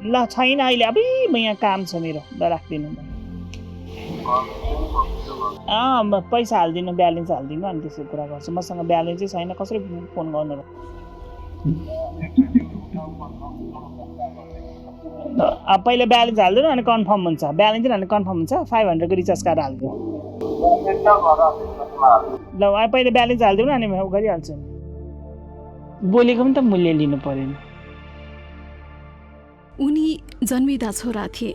ल छैन अहिले अबे म यहाँ काम छ मेरो ल राख्दिनु पैसा हालिदिनु ब्यालेन्स हालिदिनु अनि त्यसको कुरा गर्छु मसँग ब्यालेन्सै छैन कसरी फोन गर्नु पहिला ब्यालेन्स हालिदिनु अनि कन्फर्म हुन्छ ब्यालेन्स अनि कन्फर्म हुन्छ 500 को रिचार्ज कार्ड हालिदिनु ल पहिला ब्यालेन्स हालिदिनु अनि म गरिहाल्छु बोलेको पनि त मूल्य लिनु पर्यो नि उनी जन्मिदा छोरा थिए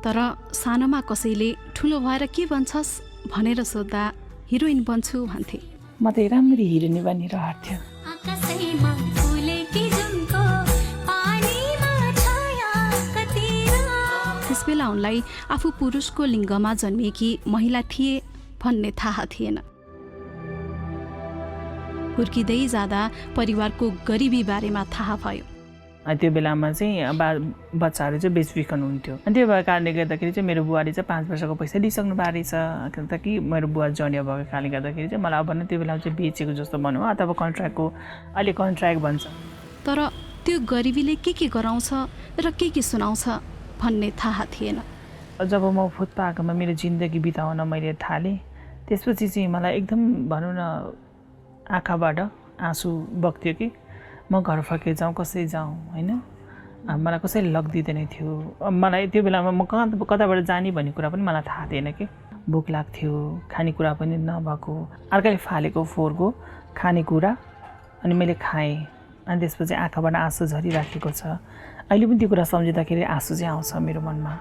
तर सानोमा कसैले ठुलो भएर के बन्छस् भनेर सोद्धा हिरोइन बन्छु भन्थे म त राम्ररी हिरोइनी बनेर हार्थ्यो त्यसबेला उनलाई आफू पुरुषको लिङ्गमा जन्मिएकी महिला थिए भन्ने थाहा थिएन हुर्किँदै जाँदा परिवारको गरिबी बारेमा थाहा भयो त्यो बेलामा चाहिँ बच्चाहरू चाहिँ बेचबिखन हुन्थ्यो अनि त्यो भएको कारणले गर्दाखेरि चाहिँ मेरो बुवाले चाहिँ 5 वर्षको पैसा दिइसक्नु भएको रहेछ कि मेरो बुवा जन्य भएको कारणले गर्दाखेरि चाहिँ मलाई अब नै त्यो बेलामा चाहिँ बेचेको जस्तो भनौँ अथवा कन्ट्र्याक्टको अहिले कन्ट्र्याक्ट भन्छ तर त्यो गरिबीले के गराउँछ र के सुनाउँछ भन्ने थाहा थिएन जब म फुटपाथमा मेरो जिन्दगी बिताउन मैले थालेँ त्यसपछि चाहिँ मलाई एकदम भनौँ न आँखाबाट आँसु बग्थ्यो कि म घर फर्केर जाउँ कसै जाउँ होइन मलाई कसैले लगिदिँदैन थियो मलाई त्यो बेलामा म कताबाट जाने भन्ने कुरा पनि मलाई थाहा थिएन कि भोक लाग्थ्यो खानेकुरा पनि नभएको अर्काले फालेको फोहोरको खानेकुरा अनि मैले खाएँ अनि त्यसपछि आँखाबाट आँसु झरिराखेको छ अहिले पनि त्यो कुरा सम्झिँदाखेरि आँसु चाहिँ आउँछ मेरो मनमा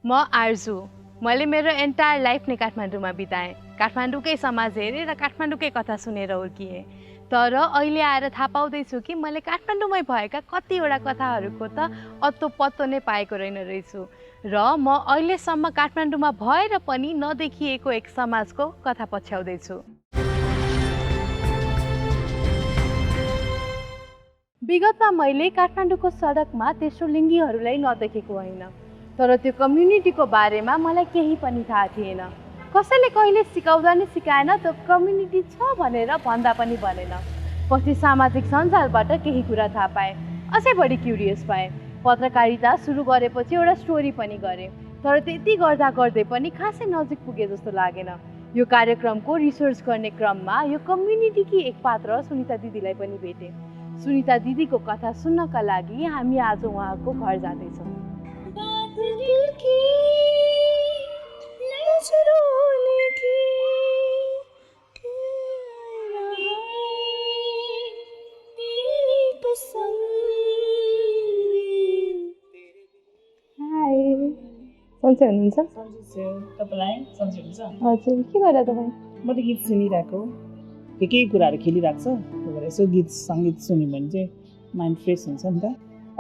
म आर्जु मैले मेरो एन्टायर लाइफ नै काठमाडौँमा बिताएँ काठमाडौँकै समाज हेरेँ र काठमाडौँकै कथा सुनेर हुर्किएँ तर अहिले आएर थाहा पाउँदैछु कि मैले काठमाडौँमै भएका कतिवटा कथाहरूको त अत्तो पत्तो नै पाएको रहेन रहेछु र म अहिलेसम्म काठमाडौँमा भएर पनि नदेखिएको एक समाजको कथा पछ्याउँदैछु विगतमा मैले काठमाडौँको सडकमा तेस्रो लिङ्गीहरूलाई नदेखेको होइन तर त्यो कम्युनिटीको बारेमा मलाई केही पनि थाहा थिएन कसैले कहिले सिकाउँदा नि सिकाएन त्यो कम्युनिटी छ भनेर भन्दा पनि भनेन पछि सामाजिक सञ्जालबाट केही कुरा थाहा पाएँ अझै बढी क्युरियस भएँ पत्रकारिता सुरु गरेपछि एउटा स्टोरी पनि गरेँ तर त्यति गर्दै पनि खासै नजिक पुगे जस्तो लागेन यो कार्यक्रमको रिसर्च गर्ने क्रममा यो कम्युनिटीकी एक पात्र सुनिता दिदीलाई पनि भेटेँ सुनिता दिदीको कथा सुन्नका लागि हामी आज उहाँको घर जाँदैछौँ सन्चै हुनुहुन्छ तपाईँलाई सन्चै हुन्छ हजुर के गरेर तपाईँ म त गीत सुनिरहेको केही कुराहरू खेलिरहेको छ यसो गीत सङ्गीत सुन्यो भने चाहिँ माइन्ड फ्रेस हुन्छ नि त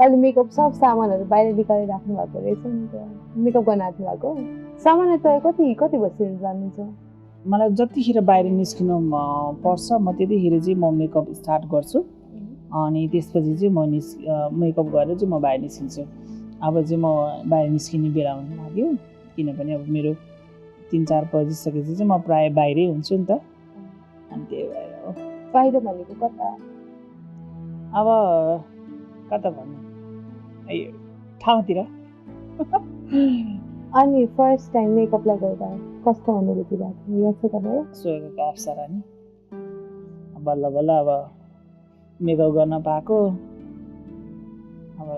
अहिले मेकअप सब सामानहरू बाहिर निकालेर राख्नु भएको रहेछ नि त मेकअप गर्न आँट्नु भएको सामान्यतः कति बजीतिर जानुहुन्छ मलाई जतिखेर बाहिर निस्किनु पर्छ म त्यतिखेर चाहिँ म मेकअप स्टार्ट गर्छु अनि त्यसपछि चाहिँ म मेकअप गरेर चाहिँ म बाहिर निस्किन्छु अब चाहिँ म बाहिर निस्किने बेला हुन लाग्यो किनभने अब मेरो 3-4 बजिसकेपछि चाहिँ म प्रायः बाहिरै हुन्छु नि त अनि त्यही भएर हो बाहिर भनेको कता अब कता भन्नु ठाउँतिर अनि फर्स्ट टाइम मेकअप लगाउँदा कस्तो अनुभूति भएको याद छ तपाईँ स्वर्गको अप्सरा नि बल्ल बल्ल अब मेकअप गर्न पाएको अब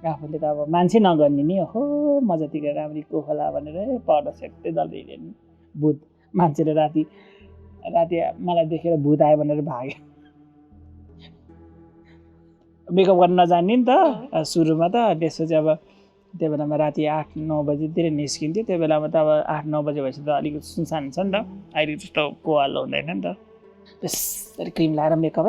आफूले त अब मान्छे नगर्ने नि हो म जतिको राम्री को होला भनेर पर्दा सेक्दै डल्दै हिँड्ने भूत मान्छेले राति मलाई देखेर भूत आयो भनेर भाग्यो मेकअप गर्न नजान्ने नि त सुरुमा त त्यसपछि अब त्यो बेलामा राति 8-9 बजीतिर निस्किन्थ्यो त्यो बेलामा त अब 8-9 बजे भएपछि त अलिक सुनसान हुन्छ नि त अहिले जस्तो कोवालो हुँदैन नि त त्यसरी क्रिम लगाएर मेकअप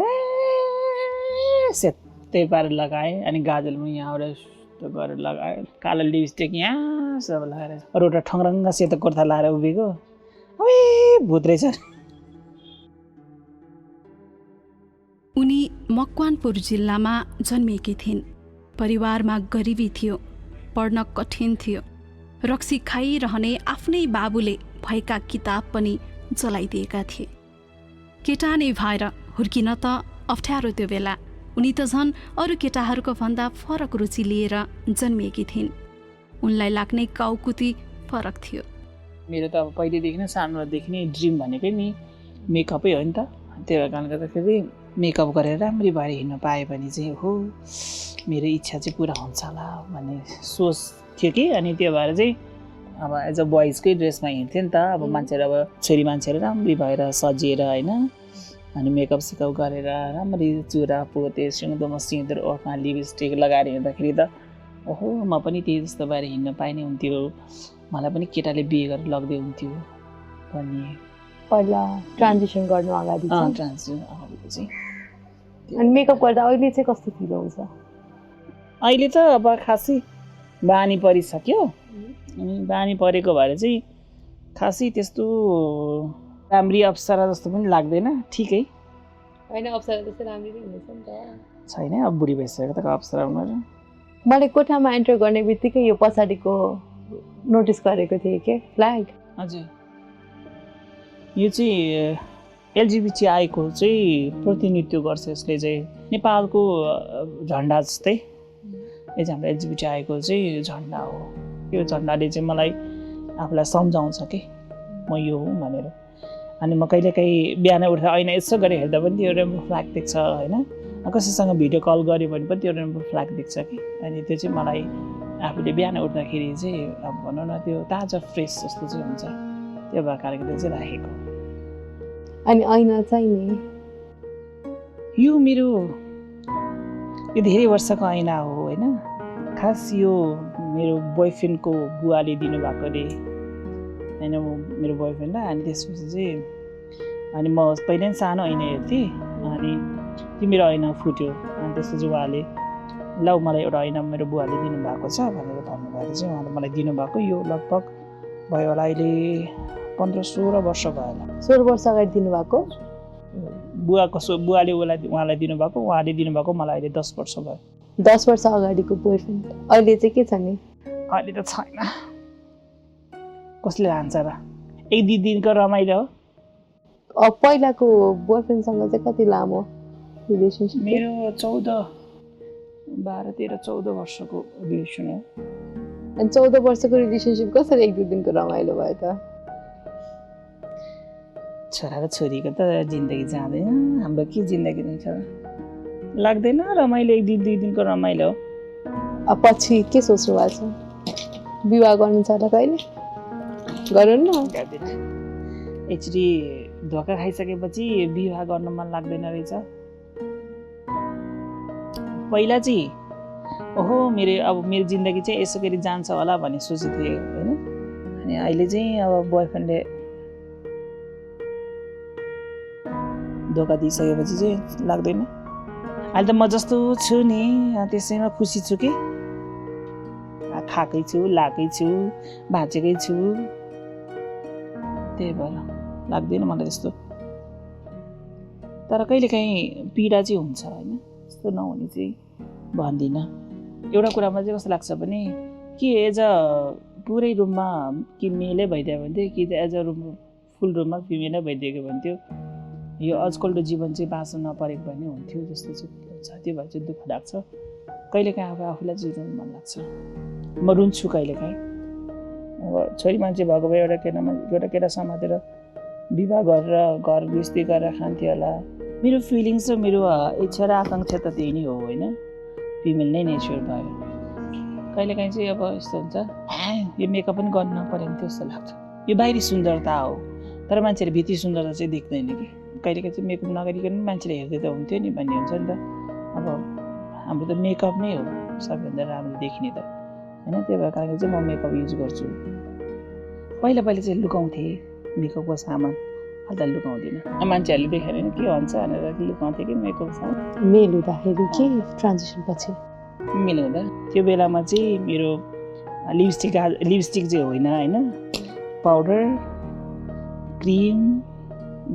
सेतै पारेर लगाएँ अनि गाजलमा यहाँबाट यस्तो गरेर लगाएँ कालो लिपस्टिक यहाँ सब लगाएर एउटा ठङ्रङ्ग सेतो कुर्ता लगाएर उभिएको अबे भूत रहेछ उनी मकवानपुर जिल्लामा जन्मिएकी थिइन् परिवारमा गरिबी थियो पढ्न कठिन थियो रक्सी खाइरहने आफ्नै बाबुले भएका किताब पनि जलाइदिएका थिए। केटा नै भएर हुर्किन त अप्ठ्यारो त्यो बेला। उनी त झन् अरू केटाहरूको भन्दा फरक रुचि लिएर जन्मिएकी थिइन्। उनलाई लाग्ने काउकुती फरक थियो। मेरो त अब पहिलेदेखि नै सानोदेखि नै ड्रिम भनेकै नि मेकअपै हो नि त। त्यो कारणले गर्दाखेरि मेकअप गरेर राम्ररी भएर हिँड्न पाएँ भने चाहिँ हो मेरो इच्छा चाहिँ पुरा हुन्छ होला भन्ने सोच थियो कि। अनि त्यो भएर चाहिँ अब एज अ बोइजकै ड्रेसमा हिँड्थेँ नि त। अब मान्छेहरू अब छोरी मान्छेहरू राम्ररी भएर सजिएर होइन, अनि मेकअप सेकअप गरेर राम्ररी चुरा पोते सिउँदोमा सिउँदो ओठमा लिपस्टिक लगाएर हिँड्दाखेरि त ओहो म पनि त्यही जस्तो भएर हिँड्न पाइने हुन्थ्यो, मलाई पनि केटाले बिहे गरेर लग्दै हुन्थ्यो भन्ने। पहिला ट्रान्जिसन गर्नु अगाडि चाहिँ ट्रान्सजेन्डर अगाडिको चाहिँ। अनि मेकअप गर्दा अहिले चाहिँ कस्तो फिल हुन्छ? अहिले त अब खासै बानी परिसक्यो। अनि बानी परेको भएर चाहिँ खासै त्यस्तो राम्री अप्सरा जस्तो पनि लाग्दैन, ठिकै होइन। अप्सरा जस्तो राम्री नै हुनेछ नि त। छैन अब बुढी भइसकेको त अप्सरा उनीहरू। मैले कोठामा एन्टर गर्ने बित्तिकै यो पछाडिको नोटिस गरेको थिएँ कि फ्ल्याग। हजुर, यो चाहिँ एलजिबिटिआईको चाहिँ प्रतिनिधित्व गर्छ। यसले चाहिँ नेपालको झन्डा जस्तै यो चाहिँ हाम्रो एलजिबिटिआईको चाहिँ झन्डा हो। यो झन्डाले चाहिँ मलाई आफूलाई सम्झाउँछ कि म यो हुँ भनेर। अनि म कहिलेकाहीँ बिहान उठेर ऐना यसो गरेर हेर्दा पनि त्यो रेनबो फ्ल्याग देख्छ होइन, कसैसँग भिडियो कल गऱ्यो भने पनि त्यो रेनबो फ्ल्याग देख्छ कि। अनि त्यो चाहिँ मलाई आफूले बिहान उठ्दाखेरि चाहिँ अब भनौँ न त्यो ताजा फ्रेस जस्तो चाहिँ हुन्छ, त्यो भएको कारणले चाहिँ राखेको। अनि ऐना चाहिँ नि यो मेरो यो धेरै वर्षको ऐना हो होइन। खास यो मेरो बोयफ्रेन्डको बुवाले दिनुभएको अरे होइन, मेरो बोयफ्रेन्डलाई। अनि त्यसपछि चाहिँ अनि म पहिल्यै सानो ऐना हेर्थेँ, अनि त्यो मेरो ऐना फुट्यो। अनि त्यसपछि उहाँले ल मलाई एउटा ऐना मेरो बुवाले दिनुभएको छ भनेर भन्नुभएर चाहिँ उहाँले मलाई दिनुभएको। यो लगभग भयो होला अहिले 15-16 वर्ष भयो होला। 16 वर्ष अगाडि दिनुभएको? बुवाले उहाँलाई दिनुभएको, उहाँले दिनुभएको मलाई अहिले 10 वर्ष भयो। 10 वर्ष अगाडिको बोयफ्रेन्ड अहिले चाहिँ के छ नि? अहिले त छैन, कसले लान्छ र, 1-2 दिनको रमाइलो हो। अब पहिलाको बोयफ्रेन्डसँग चाहिँ कति लामो रिलेसनसिप? मेरो 12-13-14 वर्षको रिलेसन हो। अनि 14 वर्षको रिलेसनसिप कसरी 1-2 दिनको रमाइलो भयो त? छोरा र छोरीको त जिन्दगी जाँदैन, हाम्रो के जिन्दगी हुन्छ लाग्दैन। रमाइलो 1-2 दिनको रमाइलो हो। अब पछि के सोच्नु भएको छ? विवाह गर्नु छ होला कहिले? गरौँ न। एकचोटि धोका खाइसकेपछि विवाह गर्न मन लाग्दैन रहेछ। पहिला चाहिँ ओहो अब मेरो जिन्दगी चाहिँ यसो गरी जान्छ होला भन्ने सोचेको थिएँ होइन। अनि अहिले चाहिँ अब बोयफ्रेन्डले धोका दिइसकेपछि चाहिँ लाग्दैन। अहिले त म जस्तो छु नि त्यसैमा खुसी छु कि, खाएकै छु, लाएकै छु, भाँचेकै छु, त्यही भएर लाग्दैन मलाई त्यस्तो। तर कहिलेकाहीँ पीडा चाहिँ हुन्छ होइन, त्यस्तो नहुने चाहिँ भन्दिनँ। एउटा कुरामा चाहिँ कस्तो लाग्छ भने कि एज अ पुरै रुममा कि मेलै भइदियो भने थियो, कि एज अ रुम फुल रुममा फिमेलै भइदिएको भने थियो, यो आजकलको जीवन चाहिँ बाँच्न नपरेको भने हुन्थ्यो जस्तो चाहिँ हुन्छ। त्यो भएर चाहिँ दुःख लाग्छ कहिलेकाहीँ। अब आफूलाई चाहिँ रुनु मन लाग्छ, म रुन्छु कहिलेकाहीँ। अब छोरी मान्छे भएको भए एउटा केटा समातेर विवाह गरेर घर गृहस्थी गरेर खान्थ्यो होला। मेरो फिलिङ्स र मेरो इच्छा र आकाङ्क्षा त त्यही नै हो होइन, फिमेल नै नेचर भयो। कहिलेकाहीँ चाहिँ अब यस्तो हुन्छ यो मेकअप पनि गर्नु नपऱ्यो भने त्यस्तो लाग्छ। यो बाहिरी सुन्दरता हो तर मान्छेले भित्री सुन्दरता चाहिँ देख्दैन कि। कहिलेकाहीँ चाहिँ मेकअप नगरिकन मान्छेले हेर्दै त हुन्थ्यो नि भन्ने हुन्छ नि त। अब हाम्रो त मेकअप नै हो सबैभन्दा राम्रो देखिने त होइन। त्यही भएर कारणले चाहिँ म मेकअप युज गर्छु। पहिला चाहिँ लुकाउँथेँ मेकअपको सामान, अहिले त लुकाउँदिनँ। मान्छेहरूले देखेर के भन्छ भनेर लुकाउँथेँ कि मेकअप सामान। मेल हुँदाखेरि के ट्रान्जिसन पछि मेल हुँदा त्यो बेलामा चाहिँ मेरो लिपस्टिक चाहिँ होइन, पाउडर क्रिम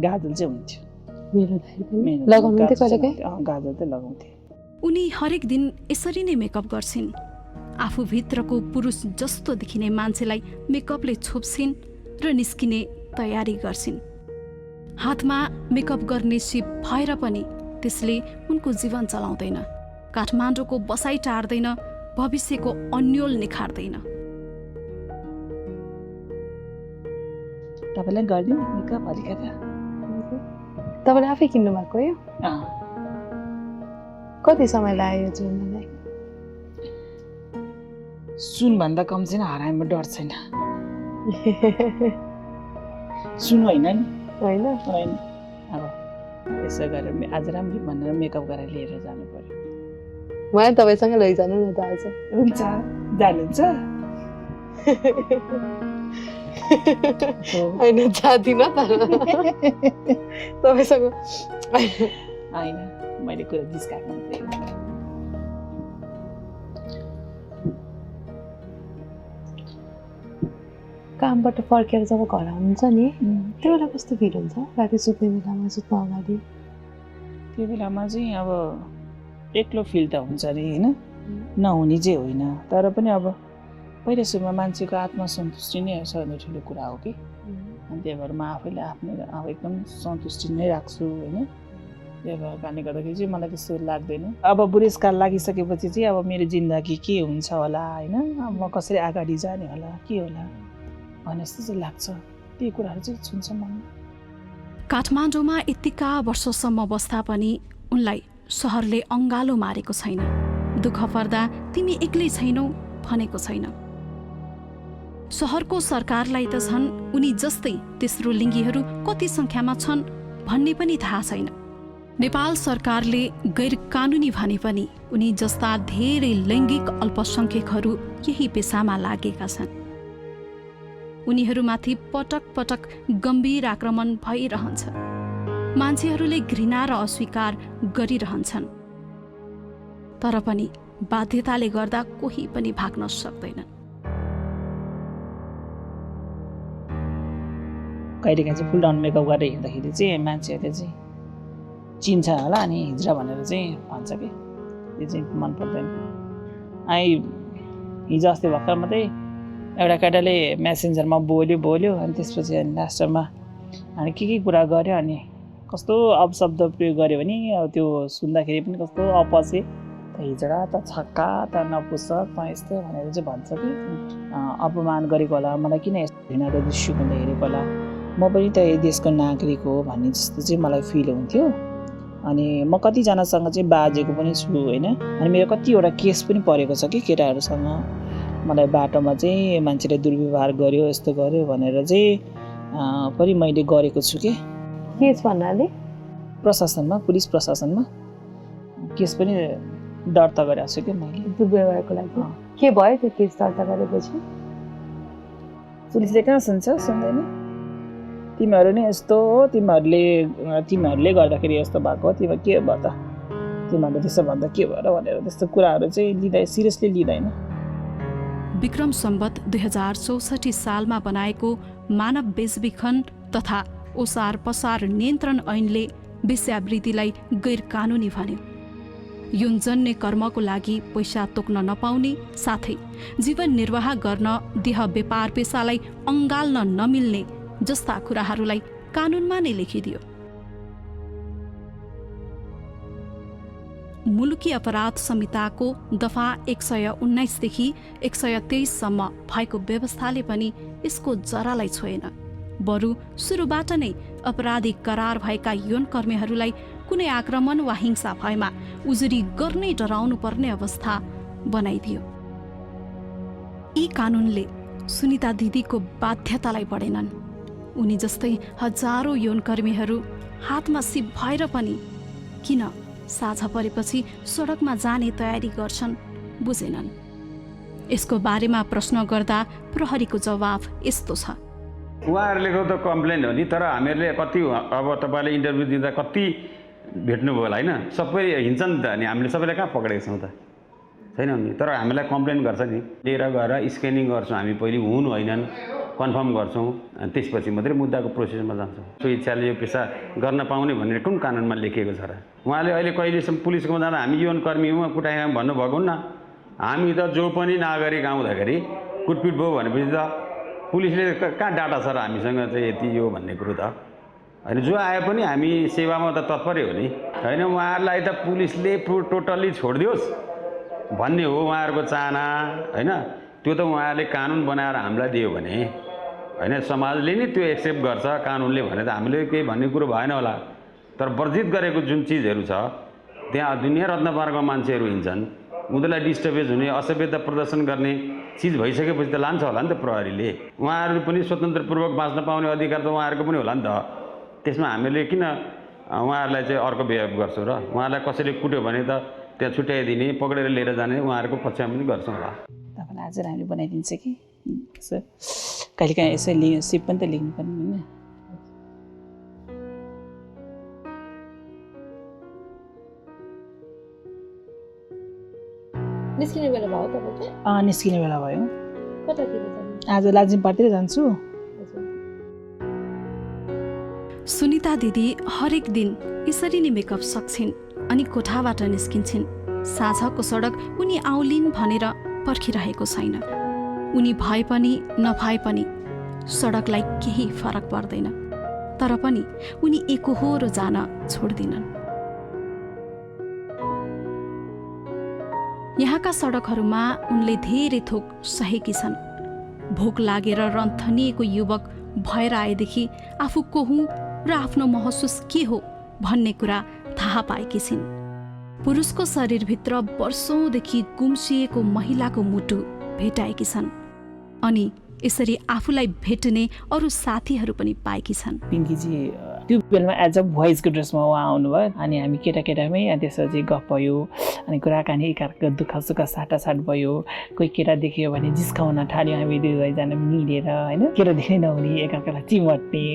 गाजल चाहिँ हुन्थ्यो। लगाउनुहुन्थ्यो कहिलेकाहीँ? गाजल चाहिँ लगाउँथेँ। उनी हरेक दिन यसरी नै मेकअप गर्छिन्। आफूभित्रको पुरुष जस्तो देखिने मान्छेलाई मेकअपले छोप्छिन् र निस्किने तयारी गर्छिन्। हातमा मेकअप गर्ने सिप भएर पनि त्यसले उनको जीवन चलाउँदैन, काठमाडौँको बसाइ टार्दैन, भविष्यको अन्योल निखार्दैन। तपाईँलाई गरिदिउँ मेकअप अलिकति? तपाईँले आफै किन्नु भएको यो? अँ, कति समय लाग्यो यो जोड्नलाई? सुनभन्दा कम चाहिँ हराएमा डर छैन। सुन होइन नि? होइन होइन, अब यसो गरेर आज राम्रो भनेर मेकअप गरेर लिएर जानु पर्यो। मलाई तपाईँसँग लैजानु न त आज। हुन्छ, जानुहुन्छ? होइन जाँदिनँ तर तपाईँसँग होइन, मैले कुरा जिस्काएको मात्रै हो। कामबाट फर्केर जब घर आउनुहुन्छ नि त्यो बेला कस्तो फिल हुन्छ? राति सुत्ने बेलामा, सुत्नु अगाडि? त्यो बेलामा चाहिँ अब एक्लो फिल त हुन्छ नि होइन, नहुने चाहिँ होइन, तर पनि अब पहिला सुरुमा मान्छेको आत्मसन्तुष्टि नै सबभन्दा ठुलो कुरा हो कि। अनि त्यही भएर म आफैले आफू एकदम सन्तुष्टि नै राख्छु होइन। त्यही भएर कारणले गर्दाखेरि चाहिँ मलाई त्यस्तो लाग्दैन। अब बुढेसकाल लागिसकेपछि चाहिँ अब मेरो जिन्दगी के हुन्छ होला होइन, अब म कसरी अगाडि जाने होला, के होला भने जस्तो चाहिँ लाग्छ। त्यही कुराहरू चाहिँ छुन्छ मनमा। काठमाडौँमा यतिका वर्षसम्म बस्दा पनि उनलाई सहरले अङ्गालो मारेको छैन। दुःख पर्दा तिमी एक्लै छैनौ भनेको छैन। सहरको सरकारलाई त झन् उनी जस्तै तेस्रो लिङ्गीहरू कति सङ्ख्यामा छन् भन्ने पनि थाहा छैन। नेपाल सरकारले गैर कानुनी भने पनि उनी जस्ता धेरै लैङ्गिक अल्पसङ्ख्यकहरू यही पेसामा लागेका छन्। उनीहरूमाथि पटक पटक गम्भीर आक्रमण भइरहन्छ। मान्छेहरूले घृणा र अस्वीकार गरिरहन्छन्, तर पनि बाध्यताले गर्दा कोही पनि भाग्न सक्दैनन्। कहिलेकाहीँ चाहिँ फुल डाउन मेकअप गरेर हिँड्दाखेरि चाहिँ मान्छेहरूले चाहिँ चिन्छ होला अनि हिजरा भनेर चाहिँ भन्छ कि, त्यो चाहिँ मन पर्दैन। हिजो अस्ति भर्खर मात्रै एउटा केटाले मेसेन्जरमा बोल्यो अनि त्यसपछि अनि लास्टमा अनि के कुरा गर्यो अनि कस्तो अपशब्द प्रयोग गर्यो भने अब त्यो सुन्दाखेरि पनि कस्तो अपचे, त हिजडा त छक्का त नपुसक त यस्तो भनेर चाहिँ भन्छ कि अपमान गरेको होला, मलाई किन यस्तो घृणाको दृष्टिकोणले हेरेको होला, म पनि त यो देशको नागरिक हो भन्ने जस्तो चाहिँ मलाई फिल हुन्थ्यो। अनि म कतिजनासँग चाहिँ बाजेको पनि छु होइन। अनि मेरो कतिवटा केस पनि परेको छ कि केटाहरूसँग मलाई बाटोमा चाहिँ मान्छेले दुर्व्यवहार गर्यो यस्तो गर्यो भनेर चाहिँ पनि मैले गरेको छु कि। केस भन्नाले? प्रशासनमा, पुलिस प्रशासनमा केस पनि दर्ता गरेको छु कि मैले दुर्व्यवहारको लागि। के भयो त्यो केस दर्ता गरेपछि? पुलिसले कहाँ सुन्दैन, तिमीहरू नै यस्तो हो, तिमीहरूले गर्दाखेरि यस्तो भएको हो, तिमीहरू के भयो त, तिमीहरूले त्यसो भन्दा के भयो र भनेर त्यस्तो कुराहरू चाहिँ सिरियसली लिँदैन। विक्रम सम्वत 2064 सालमा बनाएको मानव बेचबिखन तथा ओसार पसार नियन्त्रण ऐनले वेश्यावृत्तिलाई गैर कानुनी भन्यो। यौनजन्य कर्मको लागि पैसा तोक्न नपाउने साथै जीवन निर्वाह गर्न देह व्यापार पेसालाई अँगाल्न नमिल्ने जस्ता कुराहरूलाई कानुनमा नै लेखिदियो। मुलुकी अपराध संहिताको दफा 119 देखि 123 सम्म भएको व्यवस्थाले पनि यसको जरालाई छोएन। बरु सुरुबाट नै अपराधिक करार भएका यौनकर्मीहरूलाई कुनै आक्रमण वा हिंसा भएमा उजुरी गर्नै डराउनु पर्ने अवस्था बनाइदियो। यी कानुनले सुनिता दिदीको बाध्यतालाई बढेनन्। उनी जस्तै हजारौं यौनकर्मीहरू हातमा सिप भएर पनि किन साझा परेपछि सडकमा जाने तयारी गर्छन् बुझेनन्। यसको बारेमा प्रश्न गर्दा प्रहरीको जवाफ यस्तो छ। उहाँहरूले त कम्प्लेन हो नि, तर हामीहरूले कति अब तपाईँले इन्टरभ्यू दिँदा कति भेट्नुभयो होला होइन, सबै हिँड्छ नि त, अनि हामीले सबैलाई कहाँ पक्रेको छौँ त, छैन नि। तर हामीलाई कम्प्लेन गर्छ नि, लिएर गएर स्क्यानिङ गर्छौँ हामी, पहिले हुन् होइनन् कन्फर्म गर्छौँ, अनि त्यसपछि मात्रै मुद्दाको प्रोसेसमा जान्छौँ। सो इच्छाले यो पेसा गर्न पाउने भनेर कुन कानुनमा लेखिएको छ र? उहाँले अहिले कहिलेसम्म पुलिसकोमा जाँदा हामी यौनकर्मी हौँ कुटाएँ भन्नुभएको हुन्न, हामी त जो पनि नागरिक आउँदाखेरि कुटपिट भयो भनेपछि त पुलिसले कहाँ डाटा छ र हामीसँग चाहिँ यति यो भन्ने कुरो त होइन। जो आए पनि हामी सेवामा त तत्परै हो नि होइन। उहाँहरूलाई त पुलिसले टोटल्ली छोडिदियोस् भन्ने हो उहाँहरूको चाहना होइन। त्यो त उहाँहरूले कानुन बनाएर हामीलाई दियो भने होइन, समाजले नै त्यो एक्सेप्ट गर्छ कानुनले भने त हामीले केही भन्ने कुरो भएन होला। तर वर्जित गरेको जुन चिजहरू छ त्यहाँ दुनियाँ रत्नपारका मान्छेहरू हिँड्छन्, उनीहरूलाई डिस्टर्बेज हुने असभ्यता प्रदर्शन गर्ने चिज भइसकेपछि त लान्छ होला नि त प्रहरीले। उहाँहरू पनि स्वतन्त्रपूर्वक बाँच्न पाउने अधिकार त उहाँहरूको पनि होला नि त। त्यसमा हामीले किन उहाँहरूलाई चाहिँ अर्को बिहेभ गर्छौँ र? उहाँहरूलाई कसैले कुट्यो भने त त्यहाँ छुट्याइदिने, पक्रेर लिएर जाने उहाँहरूको पक्षमा पनि गर्छौँ होला। तपाईँलाई आज हामीले बनाइदिन्छ कि कहिलेकाहीँ यसो सिप पनि त लिनु पर्ने होइन। निस्किने बेला भयो तपाईँको? निस्किने बेला भयो। कतातिर जानु? आज लाजिमपाटतिर जान्छु। सुनिता दिदी हरेक दिन यसरी नै मेकअप सक्छिन् अनि कोठाबाट निस्किन्छन्। साँझको सडक उनी आउलिन् भनेर पर्खिरहेको छैन। उनी भए पनि नभए पनि सडकलाई केही फरक पर्दैन। तर पनि उनी एकहोरो जान छोड्दिनन्। यहाँका सडकहरूमा उनले धेरै थोक सहेकी छन्। भोक लागेर रन्थनिएको युवक भएर आएदेखि आफू को हुँ र आफ्नो महसुस के हो भन्ने कुरा थाहा पाएकी छिन्। पुरुषको शरीरभित्र वर्षौंदेखि गुम्सिएको महिलाको मुटु भेटाएकी छन् अनि यसरी आफूलाई भेट्ने अरू साथीहरू पनि पाएकी छन्। पिङ्कीजी त्यो बेलामा एज अ भोइसको ड्रेसमा उहाँ आउनुभयो अनि हामी केटाकेटामै त्यसपछि गफ भयो अनि कुराकानी एकअर्काको दुःख सुख साटासाट भयो। कोही केटा देख्यो भने जिस्काउन थाल्यो, हामी दुईजना मिलेर होइन। केटा देख्नै नहुने एकअर्कालाई चिमट्ने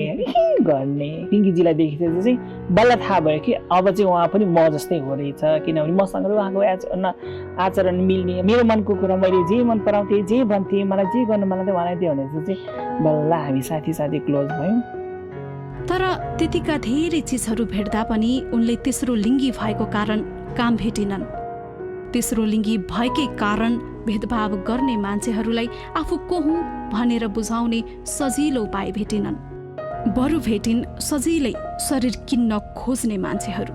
गर्ने। पिङ्कीजीलाई देखेपछि चाहिँ बल्ल थाहा भयो कि अब चाहिँ उहाँ पनि म जस्तै हो रहेछ, किनभने मसँग उहाँको आचरण मिल्ने, मेरो मनको कुरा मैले जे मन पराउँथेँ जे भन्थेँ, मलाई जे गर्नु मलाई त उहाँलाई त्यो भनेपछि चाहिँ बल्ल हामी साथी क्लोज भयौँ। तर त्यतिका धेरै चिजहरू भेट्दा पनि उनले तेस्रो लिङ्गी भएको कारण काम भेटिनन्। तेस्रो लिङ्गी भएकै कारण भेदभाव गर्ने मान्छेहरूलाई आफू को हुँ भनेर बुझाउने सजिलो उपाय भेटिनन्। बरु भेटिन् सजिलै शरीर किन्न खोज्ने मान्छेहरू।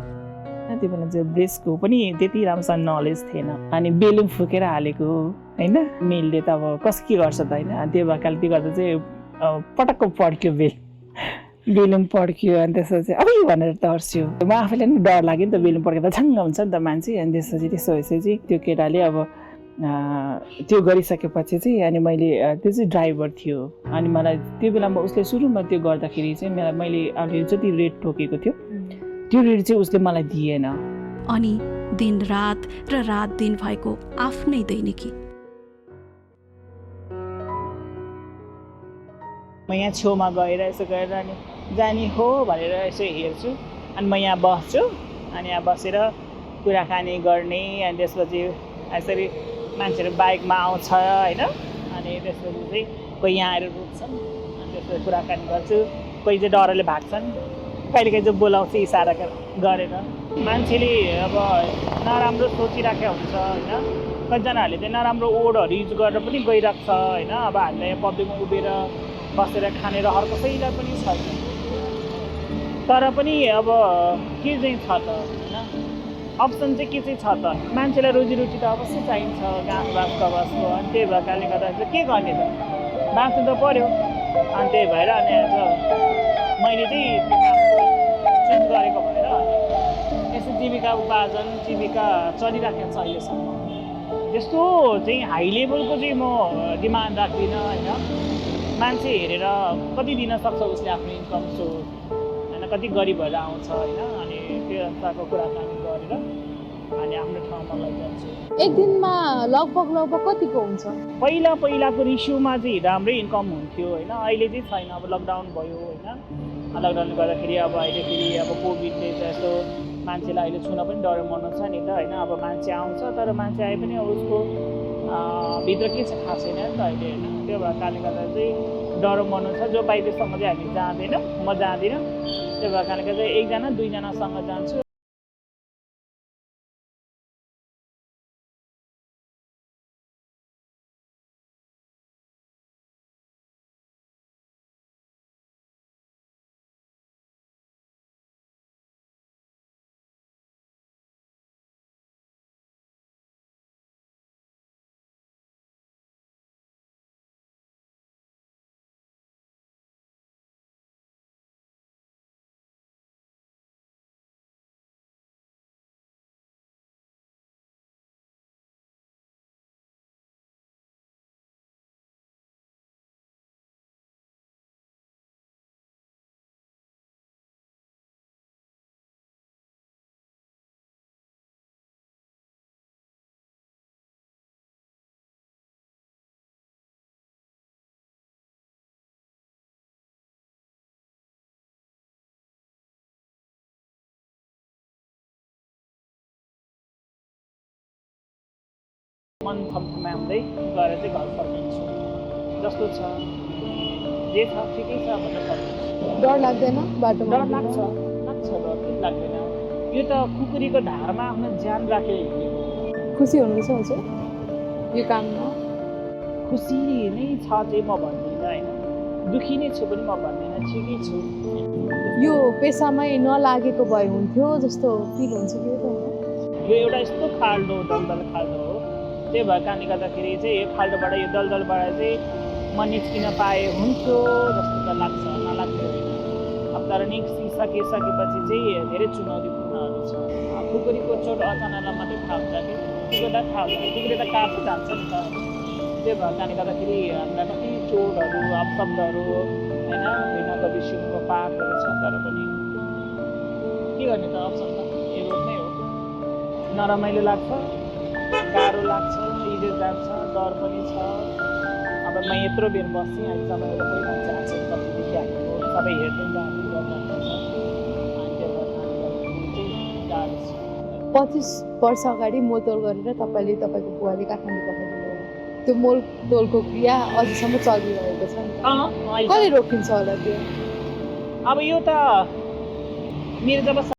त्यो बेला चाहिँ ब्रेसको पनि त्यति राम्रोसँग नलेज थिएन अनि बेलुन फुकेर हालेको होइन। मेलले त अब कस के गर्छ त होइन। त्यो भएकाले त्यो गर्दा चाहिँ पटक्क पड्क्यो बेलुन पड्क्यो अनि त्यसपछि अब भनेर तर्स्यो। म आफैलाई पनि डर लाग्यो नि त, बेलुन पड्केर छङ्ग हुन्छ नि त मान्छे। अनि त्यसपछि त्यसो भएपछि चाहिँ त्यो केटाले अब त्यो गरिसकेपछि चाहिँ अनि मैले त्यो चाहिँ ड्राइभर थियो अनि मलाई त्यो बेलामा उसले सुरुमा त्यो गर्दाखेरि चाहिँ मैले अहिले जति रेट ठोकेको थियो त्यो रेट चाहिँ उसले मलाई दिएन। अनि दिन रात र रात दिन भएको आफ्नै दैनिकी। म यहाँ छेउमा गएर यसो गरेर अनि जाने हो भनेर यसो हेर्छु अनि म यहाँ बस्छु अनि यहाँ बसेर कुराकानी गर्ने अनि त्यसपछि यसरी मान्छेहरू बाइकमा आउँछ होइन। अनि त्यसपछि चाहिँ कोही यहाँ आएर रोक्छन् अनि त्यसपछि कुराकानी गर्छु। कोही चाहिँ डरले भाग्छन्, कहिलेकाहीँ चाहिँ बोलाउँछु इसारा गरेर। मान्छेले अब नराम्रो सोचिराखेको हुन्छ होइन। कतिजनाहरूले चाहिँ नराम्रो वर्डहरू युज गरेर पनि गइरहेको छ होइन। अब हामीलाई यहाँ पब्लिकमा उभिएर बसेर खाने रहर कसैलाई पनि छैन। तर पनि अब के चाहिँ छ त होइन, अप्सन चाहिँ के चाहिँ छ त? मान्छेलाई रोजीरोटी त अवश्य चाहिन्छ घाँस बाँसको अनि त्यही भएर कारणले गर्दा चाहिँ के गर्ने त, बाँच्नु त पऱ्यो। अनि त्यही भएर अनि मैले चाहिँ चुज गरेको भएर यसो जीविका उपार्जन जीविका चलिराखेको छ अहिलेसम्म। त्यस्तो चाहिँ हाई लेभलको चाहिँ म डिमान्ड राख्दिनँ होइन। मान्छे हेरेर कति दिन सक्छ उसले आफ्नो इन्कम सोर्स होइन, कति गरिब भएर आउँछ होइन। अनि त्यो अनुसारको कुराकानी गरेर अनि आफ्नो ठाउँमा लैजान्छु। एक दिनमा लगभग कतिको हुन्छ? पहिलाको रिस्युमा चाहिँ राम्रै इन्कम हुन्थ्यो होइन। अहिले चाहिँ छैन, अब लकडाउन भयो होइन। लकडाउनले गर्दाखेरि अब अहिले फेरि अब कोभिडले चाहिँ यस्तो मान्छेलाई अहिले छुन पनि डर मन छ नि त होइन। अब मान्छे आउँछ तर मान्छे आए पनि अब उसको भित्र के छ थाहा छैन नि त अहिले होइन। त्यो भएर कारणले गर्दा चाहिँ डर मन छ। जो पाइ त्यससँग चाहिँ हामी जाँदैनौँ, म जाँदिनँ। त्यो भएर कारणले गर्दा एकजना दुईजनासँग जान्छु। मन थम्थम्याउँदै गएर चाहिँ घर फर्किन्छु। जस्तो छ जे छ ठिकै छ भनेर फर्किन्छु। डर लाग्दैन बाटोमा? डर लाग्छ डर किन लाग्दैन। यो त कुकुरीको ढाडमा आफ्नो ज्यान राखेर हिँडेको। खुसी हुनुहुन्छ हजुर यो काममा? खुसी नै छ चाहिँ म भन्दिनँ होइन, दुखी नै छु पनि म भन्दिनँ, ठिकै छु। यो पेसामै नलागेको भए हुन्थ्यो जस्तो फिल हुन्छ कि होइन? यो एउटा यस्तो खाल्डो दलदल खाल्डो हो, त्यही भएर कारणले गर्दाखेरि चाहिँ यो खाल्डोबाट यो दलदलबाट चाहिँ म निस्किन पाए हुन्थ्यो जस्तो त लाग्छ, नलाग्थ्यो होइन। अब तर निस्किसकेपछि चाहिँ धेरै चुनौतीपूर्णहरू छ। कुकुरीको चोट अचानकलाई मात्रै थाहा हुन्छ कि कुकुरलाई थाहा हुन्छ, कुकुरले त काट्छ जान्छ नि त। त्यही भएर कारणले गर्दाखेरि हामीलाई कति चोटहरू अपशब्दहरू होइन घृणाको विषयको पाठहरू छ, तर पनि के गर्ने त, अप्सन त यो रोग नै हो। नरमाइलो लाग्छ, गाह्रो लाग्छ, इज्जत जान्छ, डर पनि छ। अब म यत्रो बेर बस्थेँ, अहिलेसम्म कोही मान्छे आएको छैन, कतिदेखि आएको सबै हेर्दै जानु गर्दा अनि त्यो चाहिँ गाह्रो छ। 25 वर्ष अगाडि मोलतोल गरेर तपाईँले तपाईँको बुवाले काठमाडौँ पठाइदिनु भयो। त्यो मोलतोलको क्रिया अझसम्म चलिरहेको छ नि त, कहिले रोकिन्छ होला त्यो? अब यो त मेरो जब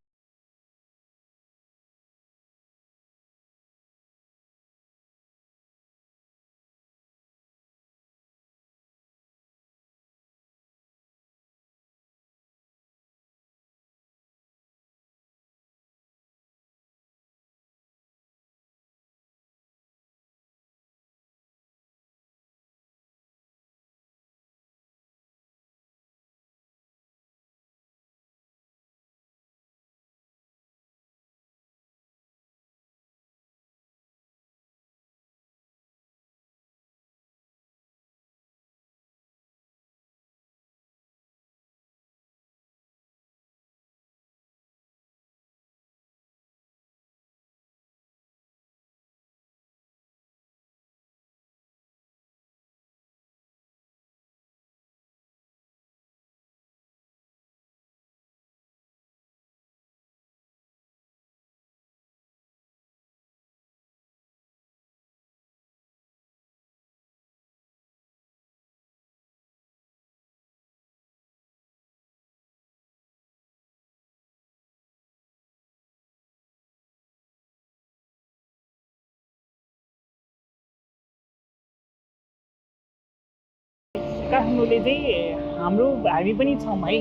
काठमाडौँले चाहिँ हामी पनि छौँ है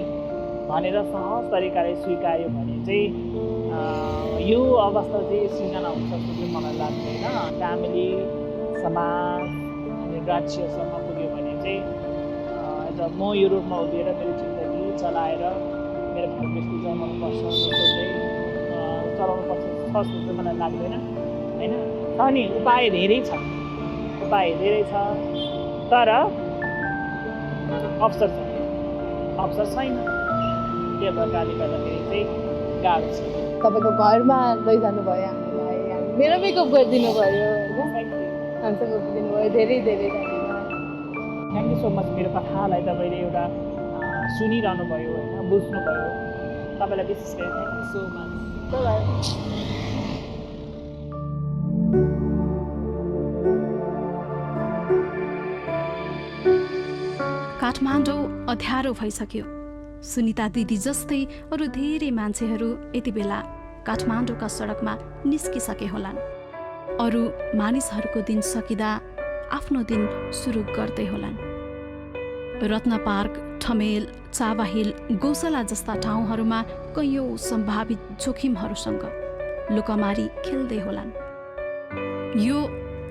भनेर सहज तरिकाले स्वीकार्यो भने चाहिँ यो अवस्था चाहिँ सृजना हुन्छ जस्तो चाहिँ मलाई लाग्दैन। फ्यामिली, समाज अनि राज्यसम्म पुग्यो भने चाहिँ म यो रोडमा उभिएर मेरो जिन्दगी चलाएर मेरो घर बेसी जमाउनुपर्छ जस्तो चाहिँ चलाउनुपर्छ जस्तो चाहिँ मलाई लाग्दैन होइन। अनि उपाय धेरै छ, तर अवसर छैन। त्यो प्रकारले गर्दाखेरि चाहिँ गाह्रो छ। तपाईँको घरमा लैजानु भयो हामीलाई, मेरो मेकअप गरिदिनु भयो होइन, हामीसँग उभिदिनु भयो, धेरै धेरै धन्यवाद। Thank you so much. मेरो कथालाई तपाईँले एउटा सुनिरहनु भयो होइन, बुझ्नुभयो, तपाईँलाई विशेष गरी thank you so much. Kathmandu अँध्यारो भइसक्यो। सुनिता दिदी जस्तै अरू धेरै मान्छेहरू यति बेला काठमाडौँका सडकमा निस्किसके होलान्। अरू मानिसहरूको दिन सकिँदा आफ्नो दिन सुरु गर्दै होलान्। रत्न पार्क, ठमेल, चावा हिल, गौशाला जस्ता ठाउँहरूमा कैयौँ सम्भावित जोखिमहरूसँग लुकमारी खेल्दै होलान्। यो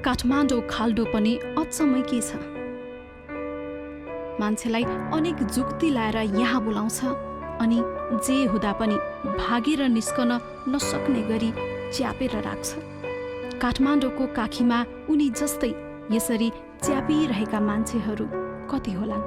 काठमाडौँ खाल्डो पनि अचम्मै के छ, मान्छेलाई अनेक जुक्ति लाएर यहाँ बोलाउँछ अनि जे हुँदा पनि भागेर निस्कन नसक्ने गरी च्यापेर राख्छ। काठमाडौँको काखीमा उनी जस्तै यसरी च्यापिरहेका मान्छेहरू कति होलान्?